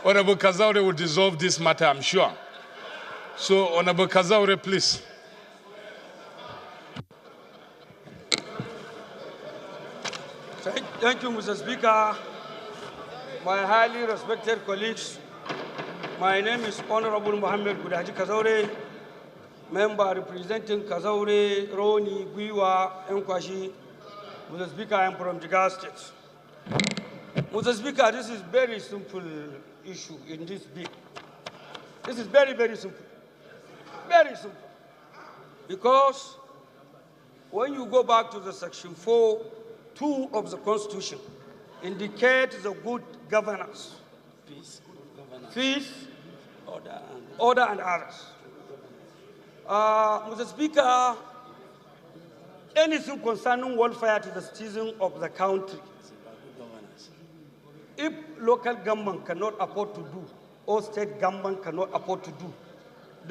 Honorable Kazaure will dissolve this matter, I'm sure. So, Honorable Kazaure, please. Thank you, Mr. Speaker. My highly respected colleagues, my name is Honorable Mohammed Gudaji Kazaure, member representing Kazaure, Roni, Gwiwa, Nkwashi. Mr. Speaker, I am from Jigawa State. Mr. Speaker, this is very simple issue in this bill. This is very, very simple. Very simple. Because when you go back to the section 4(2) of the Constitution, indicates the good governance, peace, order and others. Mr. Speaker, anything concerning welfare to the citizens of the country, if local government cannot afford to do, or state government cannot afford to do,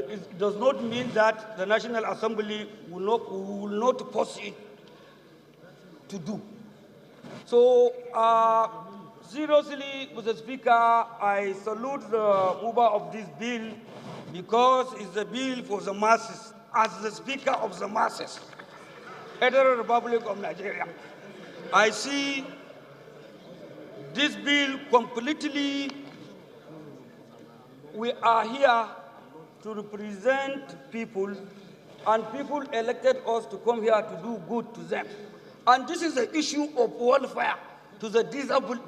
it does not mean that the National Assembly will not force it to do. So, seriously, Mr. Speaker, I salute the mover of this bill because it's a bill for the masses. As the Speaker of the masses, Federal Republic of Nigeria, I see this bill completely. We are here to represent people, and people elected us to come here to do good to them. And this is the issue of welfare to the disabled,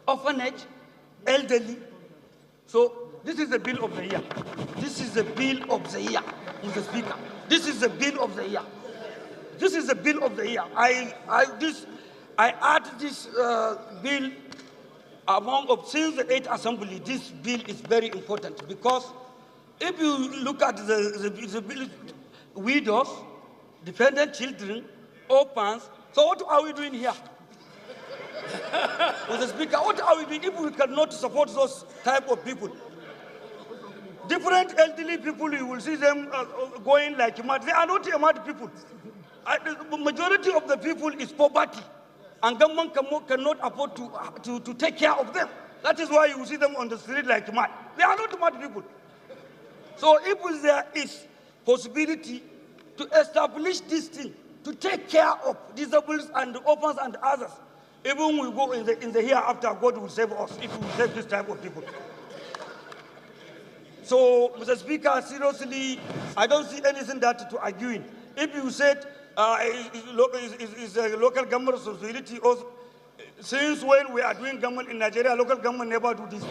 orphanage, elderly. So this is the bill of the year. This is the bill of the year, Mr. Speaker. This is the bill of the year. This is the bill of the year. I add this bill since the 8th Assembly. This bill is very important because if you look at the bill, widows, dependent children, orphans. So what are we doing here? Mr. Speaker, what are we doing if we cannot support those type of people? Different elderly people, you will see them going like mad. They are not mad people. The majority of the people is poverty, and government cannot afford to take care of them. That is why you will see them on the street like mad. They are not mad people. So if there is possibility to establish this thing, to take care of disabled and orphans and others, even we go in the hereafter, God will save us if we save this type of people. So, Mr. Speaker, seriously, I don't see anything that to argue in. If you said it's a local government responsibility, since when we are doing government in Nigeria, local government never do this.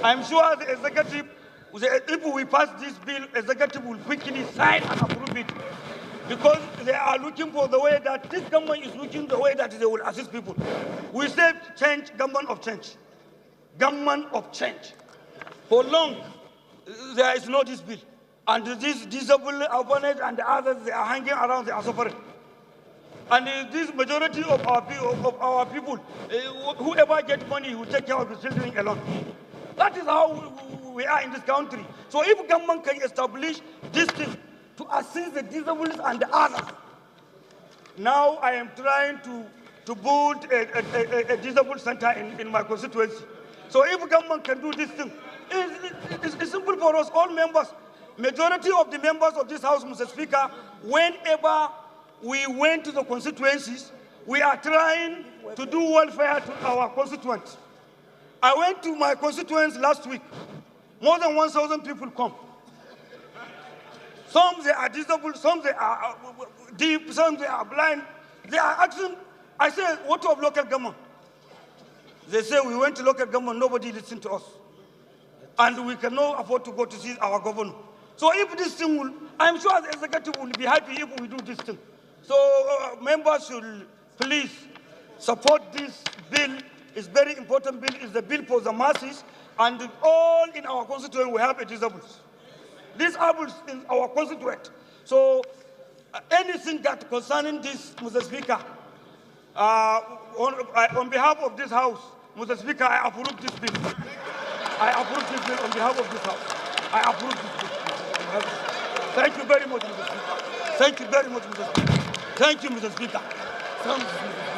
I'm sure the executive, if we pass this bill, executive will quickly sign and approve it. Because they are looking for the way that this government is looking the way that they will assist people. We say change, government of change. Government of change. For long, there is no this bill. And this disabled opponents and the others, they are hanging around, they are suffering. And this majority of our people, whoever gets money, will take care of the children alone. That is how we are in this country. So if government can establish this thing, to assist the disabled and the others. Now I am trying to build a disabled center in my constituency. So if government can do this thing, it's simple for us, all members. Majority of the members of this House, Mr. Speaker, whenever we went to the constituencies, we are trying to do welfare to our constituents. I went to my constituents last week. More than 1,000 people come. Some they are disabled, some they are deaf, some they are blind. They are asking, I say, what of local government? They say, we went to local government, nobody listened to us. And we cannot afford to go to see our governor. So if this thing will, I'm sure the executive will be happy if we do this thing. So members should please support this bill. It's a very important bill. It's the bill for the masses. And all in our constituent, we have a disabled. Disabled in our constituent. So anything that concerning this, Mr. Speaker, on behalf of this House, Mr. Speaker, I approve this bill. I approve this bill on behalf of this House. I approve this bill. Thank you very much, Mr. Speaker. Thank you very much, Mr. Speaker. Thank you, Mr. Speaker. Thank you, Mr. Speaker.